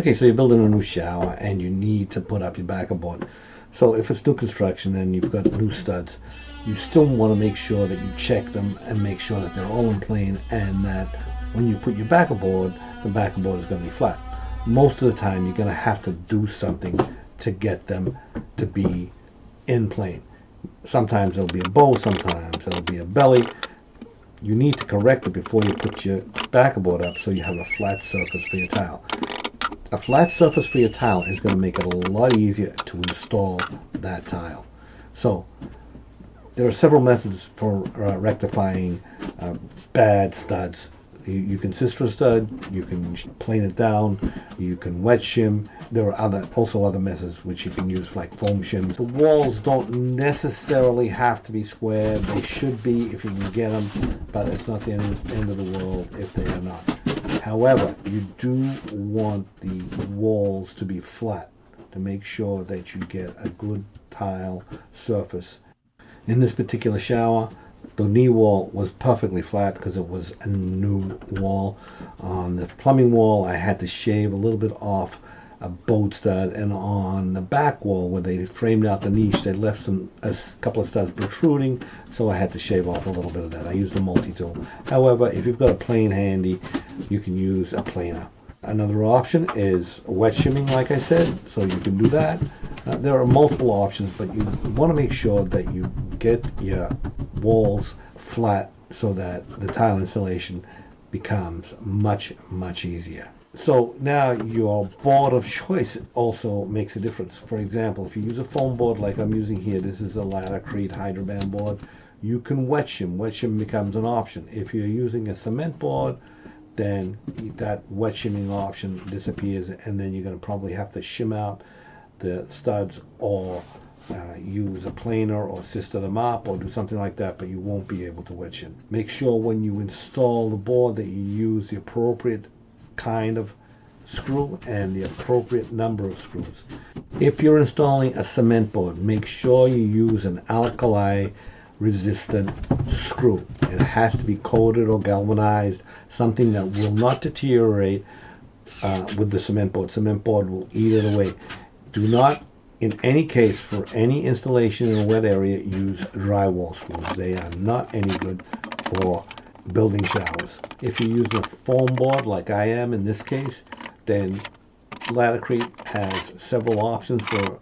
Okay, so you're building a new shower and you need to put up your backer board. So if it's new construction and you've got new studs, you still want to make sure that you check them and make sure that they're all in plane, and that when you put your backer board, the backer board is going to be flat. Most of the time you're going to have to do something to get them to be in plane. Sometimes it'll be a bow, sometimes it'll be a belly. You need to correct it before you put your backer board up so you have a flat surface for your tile. A flat surface for your tile is going to make it a lot easier to install that tile. So there are several methods for rectifying bad studs. You can sister stud, you can plane it down, you can wet shim. There are also other methods which you can use, like foam shims. The walls don't necessarily have to be square. They should be if you can get them, but it's not the end of the world if they are not. However, you do want the walls to be flat to make sure that you get a good tile surface. In this particular shower, the knee wall was perfectly flat because it was a new wall. On the plumbing wall, I had to shave a little bit off a bolt stud, and on the back wall where they framed out the niche, they left a couple of studs protruding, so I had to shave off a little bit of that. I used a multi-tool. However, if you've got a plane handy, you can use a planer. Another option is wet shimming, like I said, so you can do that. There are multiple options, but you want to make sure that you get your walls flat so that the tile installation becomes much, much easier. So now your board of choice also makes a difference. For example, if you use a foam board like I'm using here, this is a Laticrete Hydroband board, you can wet shim. Wet shim becomes an option. If you're using a cement board, then that wet shimming option disappears, and then you're going to probably have to shim out the studs or use a planer or sister them up or do something like that, but you won't be able to wet shim. Make sure when you install the board that you use the appropriate kind of screw and the appropriate number of screws. If you're installing a cement board, make sure you use an alkali resistant screw. It has to be coated or galvanized, something that will not deteriorate with the cement board. Cement board will eat it away. Do not, in any case, for any installation in a wet area, use drywall screws. They are not any good for building showers. If you're using a foam board like I am in this case, then Laticrete has several options for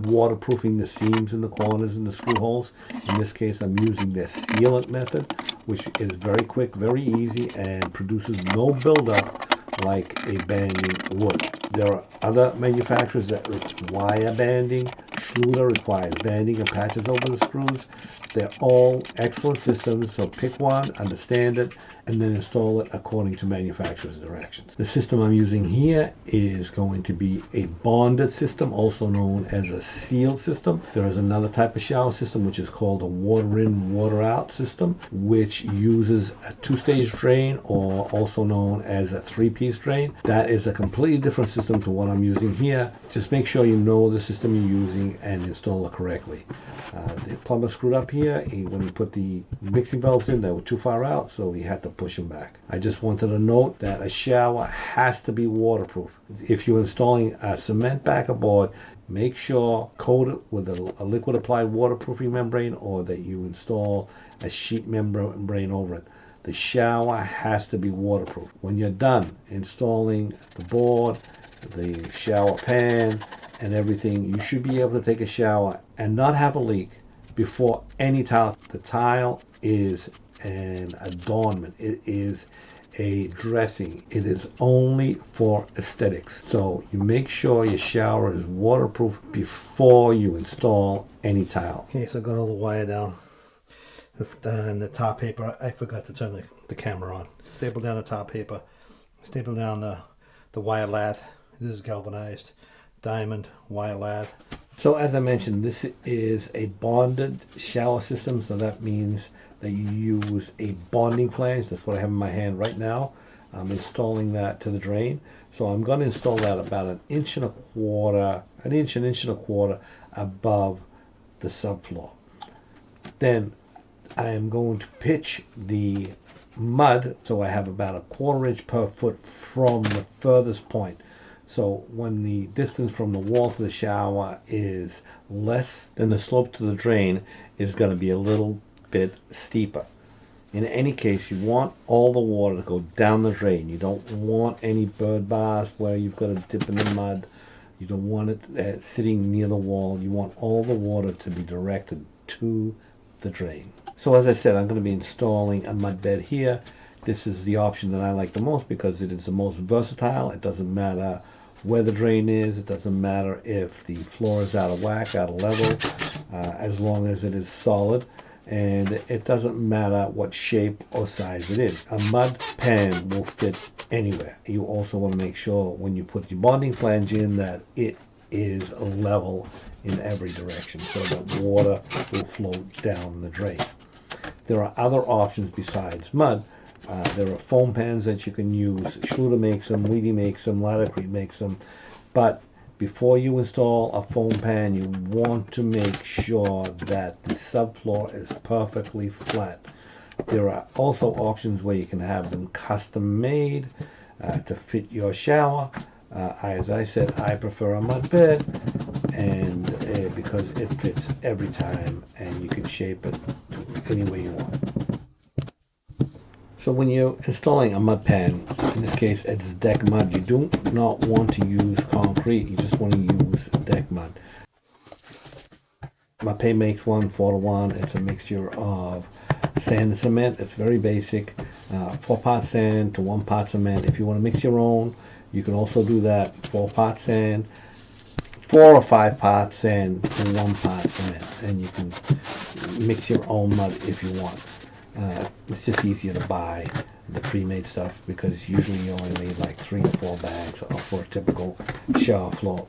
waterproofing the seams in the corners and the screw holes. In this case, I'm using their sealant method, which is very quick, very easy, and produces no buildup like a banding would. There are other manufacturers that require banding. Schluter requires banding and patches over the screws. They're all excellent systems, so pick one, understand it, and then install it according to manufacturer's directions. The system I'm using here is going to be a bonded system, also known as a sealed system. There is another type of shower system which is called a water in, water out system, which uses a two-stage drain, or also known as a three-piece drain. That is a completely different system to what I'm using here. Just make sure you know the system you're using and install it correctly. The plumber screwed up here. When he put the mixing valves in, they were too far out, so he had to push them back. I just wanted to note that a shower has to be waterproof. If you're installing a cement backer board, make sure coat it with a liquid applied waterproofing membrane, or that you install a sheet membrane over it. The shower has to be waterproof. When you're done installing the board, the shower pan, and everything, you should be able to take a shower and not have a leak before any tile. The tile is an adornment. It is a dressing. It is only for aesthetics. So you make sure your shower is waterproof before you install any tile. Okay, so I got all the wire down and the top paper. I forgot to turn the camera on. Staple down the top paper. Staple down the wire lath. This is galvanized diamond wire lath. So as I mentioned, this is a bonded shower system, so that means that you use a bonding flange. That's what I have in my hand right now. I'm installing that to the drain. So I'm going to install that about an inch and a quarter above the subfloor. Then I am going to pitch the mud, so I have about a 1/4 inch per foot from the furthest point. So when the distance from the wall to the shower is less, then the slope to the drain is going to be a little bit steeper. In any case, you want all the water to go down the drain. You don't want any bird baths where you've got to dip in the mud. You don't want it sitting near the wall. You want all the water to be directed to the drain. So as I said, I'm going to be installing a mud bed here. This is the option that I like the most because it is the most versatile. It doesn't matter where the drain is. It doesn't matter if the floor is out of whack, out of level, as long as it is solid. And it doesn't matter what shape or size it is. A mud pan will fit anywhere. You also want to make sure when you put your bonding flange in that it is level in every direction so that water will flow down the drain. There are other options besides mud. There are foam pans that you can use. Schluter makes them, Weedy makes them, Laticrete makes them. But before you install a foam pan, you want to make sure that the subfloor is perfectly flat. There are also options where you can have them custom made to fit your shower. As I said, I prefer a mud bed, and because it fits every time, and you can shape it any way you want. So when you're installing a mud pan, in this case it's deck mud, you do not want to use concrete, you just want to use deck mud. Mapei makes one 4-to-1. It's a mixture of sand and cement. It's very basic. 4 parts sand to 1 part cement. If you want to mix your own, you can also do that. 4 parts sand, 4 or 5 parts sand to 1 part cement, and you can mix your own mud if you want. It's just easier to buy the pre-made stuff because usually you only need like 3 or 4 bags for a typical shower floor.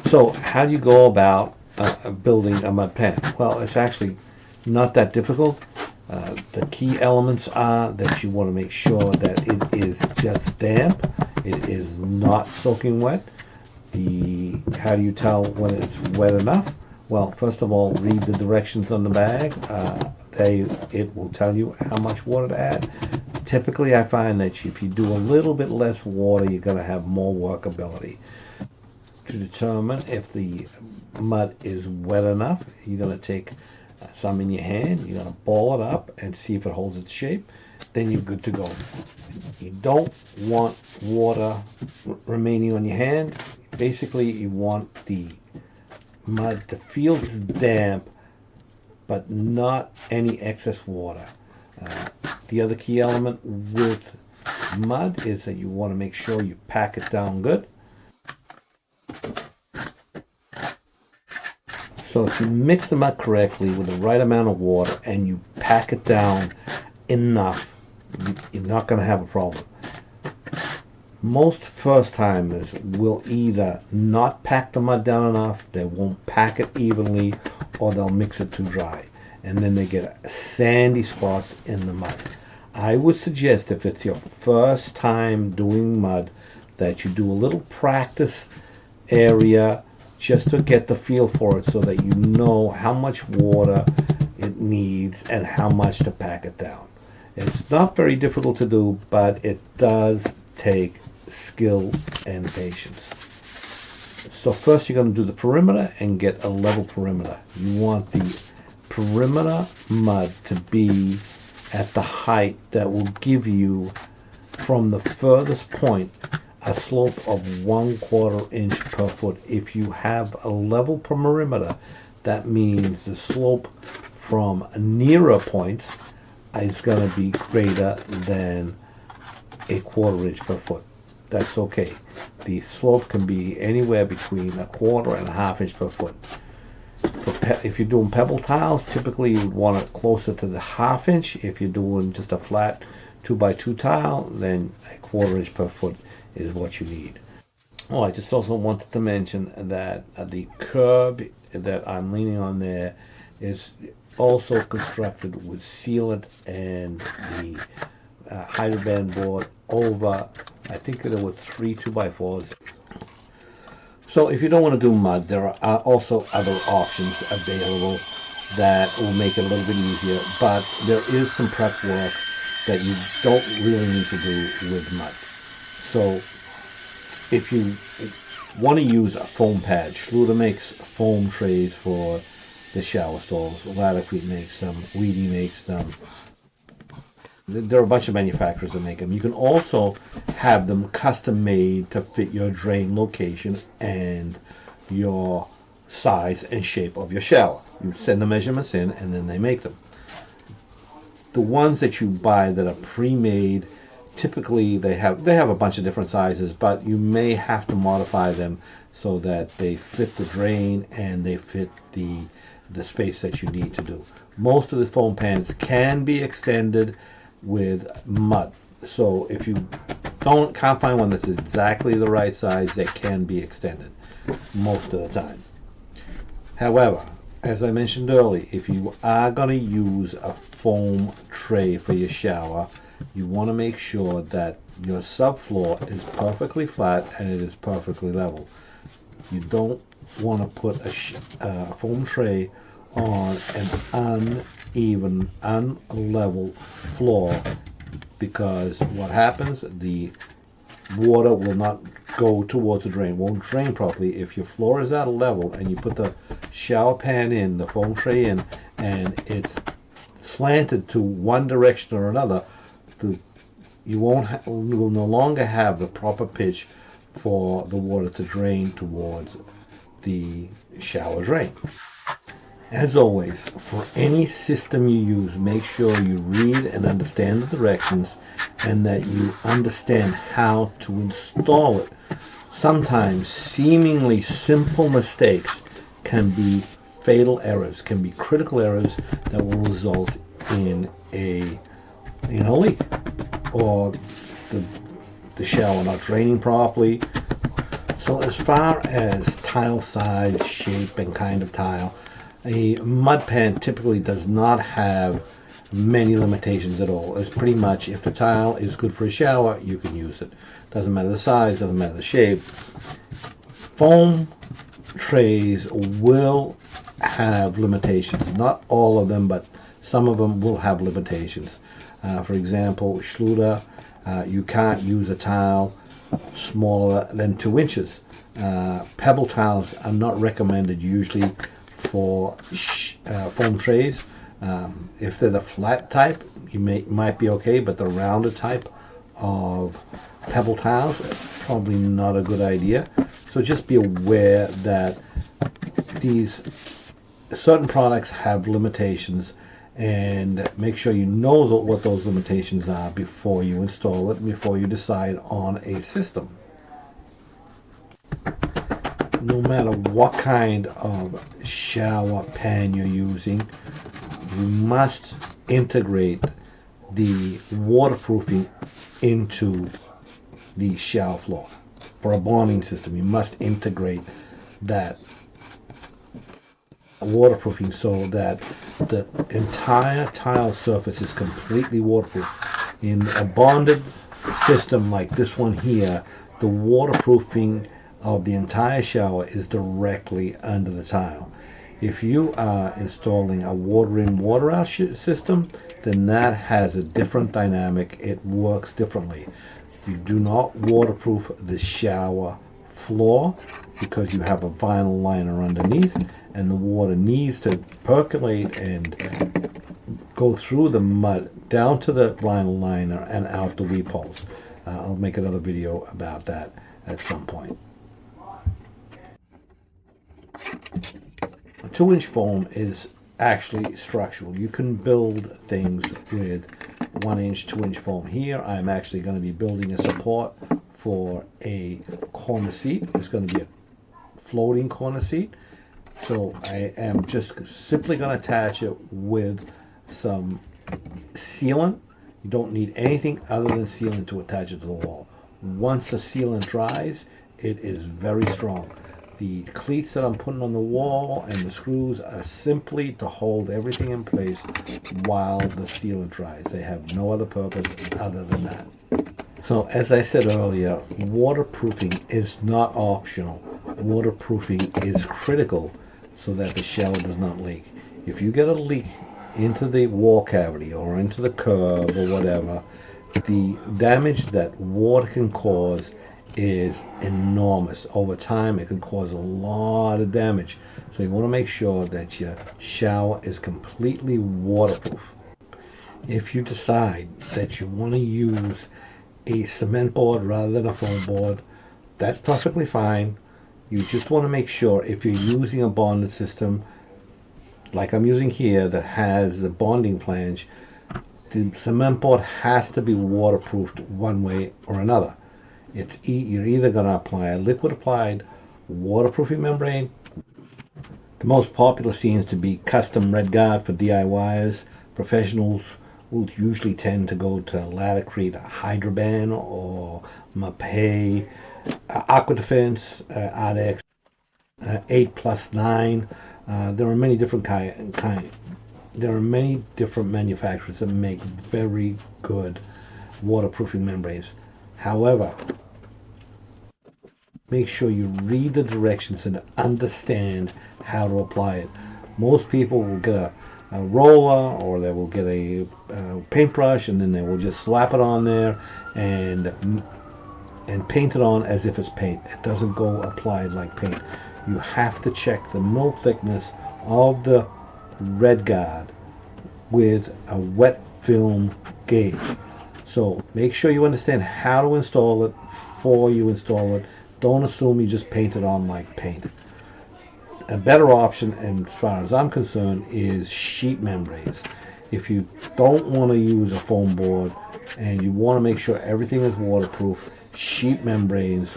So how do you go about building a mud pan? Well, it's actually not that difficult. The key elements are that you want to make sure that it is just damp. It is not soaking wet. How do you tell when it's wet enough? Well, first of all, read the directions on the bag. It will tell you how much water to add. Typically, I find that if you do a little bit less water, you're going to have more workability. To determine if the mud is wet enough, you're going to take some in your hand, you're going to ball it up and see if it holds its shape. Then you're good to go. You don't want water remaining on your hand. Basically, you want the mud to feel damp, but not any excess water. The other key element with mud is that you want to make sure you pack it down good. So if you mix the mud correctly with the right amount of water and you pack it down enough, you're not going to have a problem. Most first timers will either not pack the mud down enough, they won't pack it evenly, or they'll mix it too dry. And then they get sandy spots in the mud. I would suggest if it's your first time doing mud that you do a little practice area just to get the feel for it so that you know how much water it needs and how much to pack it down. It's not very difficult to do, but it does take skill and patience. So first you're going to do the perimeter and get a level perimeter. You want the perimeter mud to be at the height that will give you from the furthest point a slope of 1/4 inch per foot. If you have a level perimeter, that means the slope from nearer points is going to be greater than 1/4 inch per foot. That's okay. The slope can be anywhere between 1/4 and 1/2 inch per foot. If you're doing pebble tiles, typically you would want it closer to the 1/2 inch. If you're doing just a flat 2x2 tile, then 1/4 inch per foot is what you need. Oh, I just also wanted to mention that the curb that I'm leaning on there is also constructed with sealant and the hydroband board over, I think there were 3 2x4s. So if you don't want to do mud, there are also other options available that will make it a little bit easier, but there is some prep work that you don't really need to do with mud. So if you want to use a foam pad, Schluter makes foam trays for the shower stalls. Laticrete makes them. Weedy makes them. There are a bunch of manufacturers that make them. You can also have them custom made to fit your drain location and your size and shape of your shower. You send the measurements in and then they make them. The ones that you buy that are pre-made, typically they have a bunch of different sizes, but you may have to modify them so that they fit the drain and they fit the space that you need to do. Most of the foam pans can be extended with mud. So if you can't find one that's exactly the right size, that can be extended most of the time. However, as I mentioned earlier, if you are going to use a foam tray for your shower, you want to make sure that your subfloor is perfectly flat and it is perfectly level. You don't want to put a foam tray on an uneven, unlevel floor, because what happens, the water will not go towards the drain, won't drain properly. If your floor is out of level and you put the shower pan in, the foam tray in, and it's slanted to one direction or another, you will no longer have the proper pitch for the water to drain towards the shower drain. As always, for any system you use, make sure you read and understand the directions and that you understand how to install it. Sometimes seemingly simple mistakes can be fatal errors, can be critical errors that will result in a leak, or the shower not draining properly. So as far as tile size, shape, and kind of tile, a mud pan typically does not have many limitations at all. It's pretty much, if the tile is good for a shower, you can use it. Doesn't matter the size, doesn't matter the shape. Foam trays will have limitations. Not all of them, but some of them will have limitations. For example, Schluter, you can't use a tile smaller than 2 inches. Pebble tiles are not recommended usually for foam trays. If they're the flat type, might be okay, but the rounded type of pebble tiles, probably not a good idea. So just be aware that these certain products have limitations, and make sure you know what those limitations are before you install it, before you decide on a system. No matter what kind of shower pan you're using, you must integrate the waterproofing into the shower floor. For a bonding system, you must integrate that waterproofing so that the entire tile surface is completely waterproof. In a bonded system like this one here, the waterproofing of the entire shower is directly under the tile. If you are installing a water in, water out system, then that has a different dynamic. It works differently. You do not waterproof the shower floor because you have a vinyl liner underneath, and the water needs to percolate and go through the mud down to the vinyl liner and out the weep holes. I'll make another video about that at some point. A 2-inch foam is actually structural. You can build things with 1-inch, 2-inch foam. Here I'm actually going to be building a support for a corner seat. It's going to be a floating corner seat. So I am just simply going to attach it with some sealant. You don't need anything other than sealant to attach it to the wall. Once the sealant dries, it is very strong. The cleats that I'm putting on the wall and the screws are simply to hold everything in place while the sealant dries. They have no other purpose other than that. So as I said earlier, waterproofing is not optional. Waterproofing is critical so that the shower does not leak. If you get a leak into the wall cavity or into the curb or whatever, The damage that water can cause is enormous. Over time, it can cause a lot of damage. So you want to make sure that your shower is completely waterproof. If you decide that you want to use a cement board rather than a foam board, that's perfectly fine. You just want to make sure if you're using a bonded system, like I'm using here, that has the bonding flange, the cement board has to be waterproofed one way or another. You're either going to apply a liquid applied waterproofing membrane. The most popular seems to be custom red guard for DIYers. Professionals will usually tend to go to Laticrete Hydroban or Mapei Aqua Defense, Ardex 8+9. There are many different there are many different manufacturers that make very good waterproofing membranes. However, make sure you read the directions and understand how to apply it. Most people will get a roller, or they will get a paintbrush, and then they will just slap it on there and paint it on as if it's paint. It doesn't go applied like paint. You have to check the mill thickness of the red guard with a wet film gauge. So make sure you understand how to install it before you install it. Don't assume you just paint it on like paint. A better option, and as far as I'm concerned, is sheet membranes. If you don't want to use a foam board and you want to make sure everything is waterproof, sheet membranes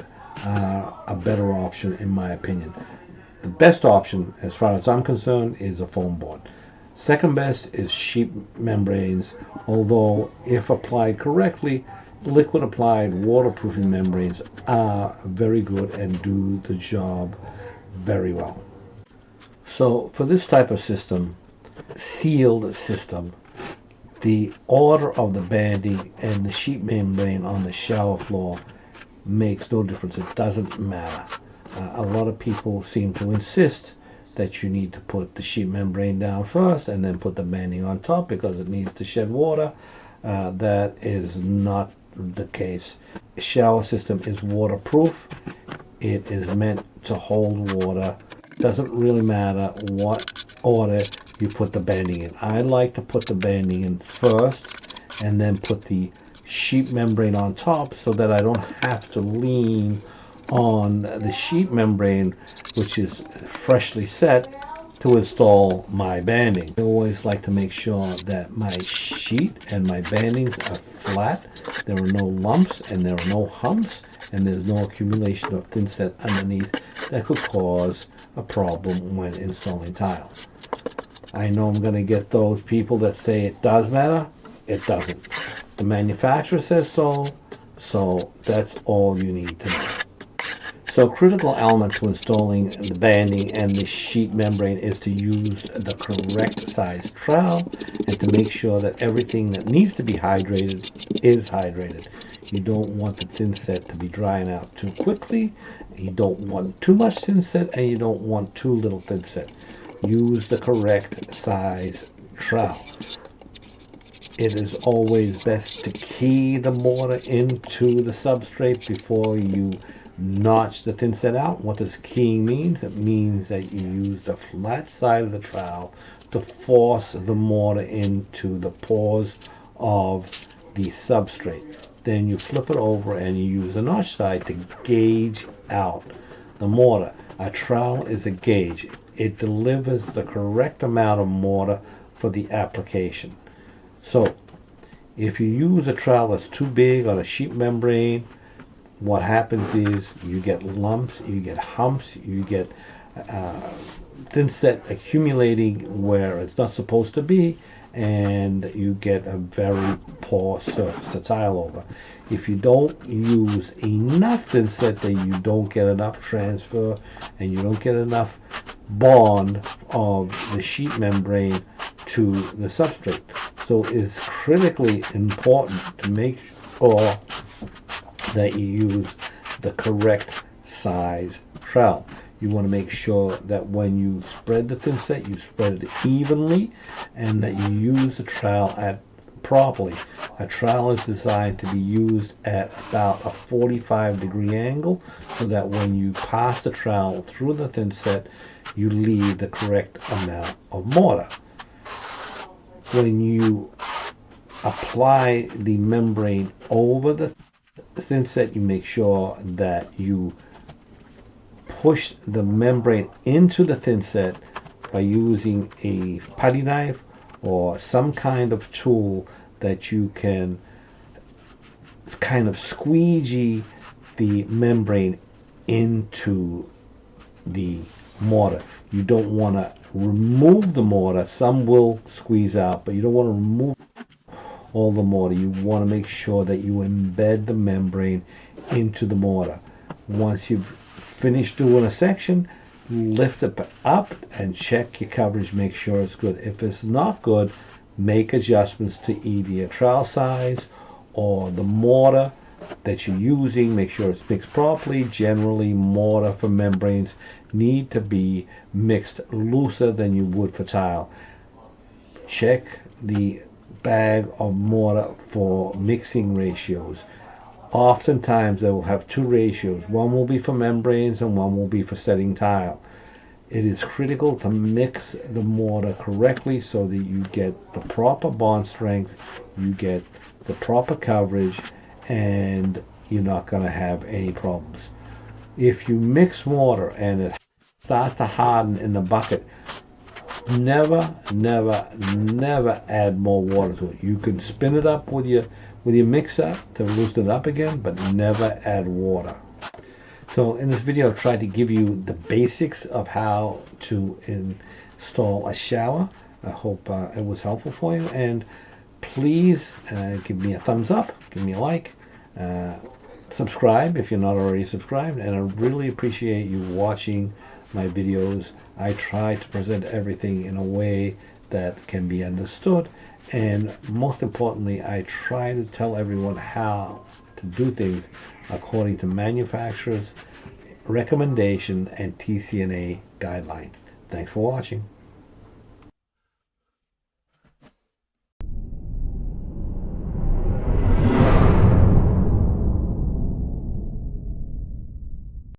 are a better option in my opinion. The best option, as far as I'm concerned, is a foam board. Second best is sheet membranes, although if applied correctly, liquid applied waterproofing membranes are very good and do the job very well. So for this type of system, sealed system, the order of the banding and the sheet membrane on the shower floor makes no difference. It doesn't matter. A lot of people seem to insist that you need to put the sheet membrane down first and then put the banding on top because it needs to shed water. That is not the case. The shower system is waterproof. It is meant to hold water. It doesn't really matter what order you put the banding in. I like to put the banding in first and then put the sheet membrane on top so that I don't have to lean on the sheet membrane, which is freshly set, to install my banding. I always like to make sure that my sheet and my bandings are flat. There are no lumps and there are no humps, and there's no accumulation of thin set underneath that could cause a problem when installing tile. I know I'm going to get those people that say it does matter. It doesn't. The manufacturer says so, so that's all you need to know. So critical element to installing the banding and the sheet membrane is to use the correct size trowel and to make sure that everything that needs to be hydrated is hydrated. You don't want the thin set to be drying out too quickly. You don't want too much thin set, and you don't want too little thin set. Use the correct size trowel. It is always best to key the mortar into the substrate before you notch the thin set out. What does keying mean? It means that you use the flat side of the trowel to force the mortar into the pores of the substrate. Then you flip it over and you use the notch side to gauge out the mortar. A trowel is a gauge. It delivers the correct amount of mortar for the application. So if you use a trowel that's too big on a sheet membrane, what happens is you get lumps, you get humps, you get thin set accumulating where it's not supposed to be, and you get a very poor surface to tile over. If you don't use enough thin set, then you don't get enough transfer and you don't get enough bond of the sheet membrane to the substrate. So it's critically important to make sure that you use the correct size trowel. You want to make sure that when you spread the thin set, you spread it evenly, and that you use the trowel at properly. A trowel is designed to be used at about a 45-degree angle so that when you pass the trowel through the thin set, you leave the correct amount of mortar. When you apply the membrane over the thin set, you make sure that you push the membrane into the thin set by using a putty knife or some kind of tool that you can kind of squeegee the membrane into the mortar. You don't want to remove the mortar. Some will squeeze out, but you don't want to remove all the mortar. You want to make sure that you embed the membrane into the mortar. Once you've finished doing a section, lift it up and check your coverage, make sure it's good. If it's not good, make adjustments to either your trowel size or the mortar that you're using. Make sure it's mixed properly. Generally, mortar for membranes need to be mixed looser than you would for tile. Check the bag of mortar for mixing ratios. Oftentimes they will have two ratios. One will be for membranes and one will be for setting tile. It is critical to mix the mortar correctly so that you get the proper bond strength, you get the proper coverage, and you're not going to have any problems. If you mix mortar and it starts to harden in the bucket, never add more water to it. You can spin it up with your mixer to loosen it up again, but never add water. So in this video, I tried to give you the basics of how to install a shower. I hope it was helpful for you, and please give me a thumbs up, give me a like, subscribe if you're not already subscribed, and I really appreciate you watching my videos. I try to present everything in a way that can be understood, and most importantly, I try to tell everyone how to do things according to manufacturers' recommendation and TCNA guidelines. Thanks for watching.